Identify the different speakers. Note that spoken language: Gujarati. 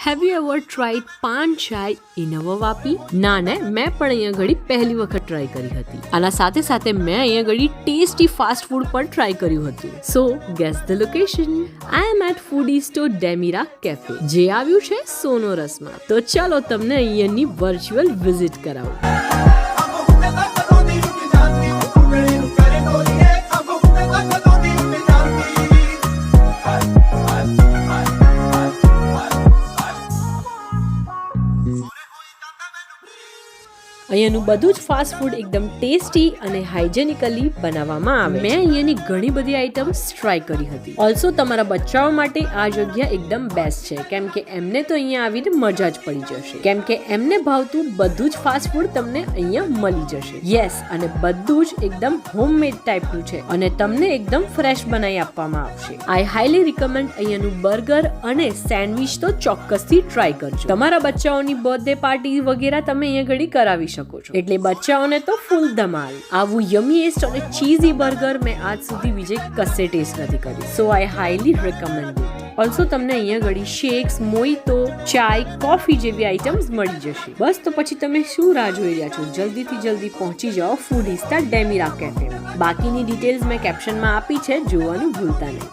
Speaker 1: હેવ યુ એવર ટ્રાઈડ પાન ચાય ઇન અવર વાપી? ના ને, મેં પણ અહીંયા ઘડી પહેલી વખત ટ્રાય કરી હતી. આના સાથે સાથે મેં અહીંયા ઘડી ટેસ્ટી ફાસ્ટ ફૂડ પણ ટ્રાય કર્યું હતું. So guess the location. I am at foodie store ડેમિરા કેફે, જે આવ્યું છે સોનોરસમાં. તો ચાલો તમને અહીંયાની વર્ચ્યુઅલ વિઝિટ કરાવું. અહીંયાનું બધું જ ફાસ્ટ ફૂડ એકદમ ટેસ્ટી અને હાઇજેનિકલી બનાવવામાં આવે. મેં અહીંયાની ઘણી બધી આઇટમ્સ ટ્રાય કરી હતી. ઓલ્સો તમારા બચ્ચાઓ માટે આ જગ્યા એકદમ બેસ્ટ છે, કેમ કે એમને તો અહીંયા આવીને મજા જ પડી જશે, કેમ કે એમને ભાવતું બધું જ ફાસ્ટ ફૂડ તમને અહીંયા મળી જશે. યસ, અને બધું જ એકદમ હોમમેડ ટાઈપનું છે અને તમને એકદમ ફ્રેશ બનાવી આપવામાં આવશે. આઈ હાઈલી રિકમેન્ડ અહીંયાનું બર્ગર અને સેન્ડવિચ તો ચોક્કસથી ટ્રાય કરજો. તમારા બચ્ચાઓની બર્થડે પાર્ટી વગેરે તમે અહીંયા ઘડી કરાવી શકો છો, એટલે બચ્ચાઓને તો ફૂલ ધમાલ. આવું યમીએસ્ટ અને ચીઝી બર્ગર મેં આજ સુધી બીજે કશે ટેસ્ટ નથી કર્યું. સો આઈ હાઈલી રેકમેન્ડ ઇટ. ઓલ્સો તમને અહીંયા ઘડી શેક્સ, મોઈતો, ચાય, કોફી જેવી આઇટમ્સ મળી જશે. બસ તો પછી તમે શું રાહ જોઈ રહ્યા છો? જલ્દીથી જલ્દી પહોંચી જાઓ ફૂડી સ્ટાર ડેમિરા કેફેમાં. બાકીની ડિટેલ્સ મેં કેપ્શનમાં આપી છે, જોવાનું ભૂલતા નહીં.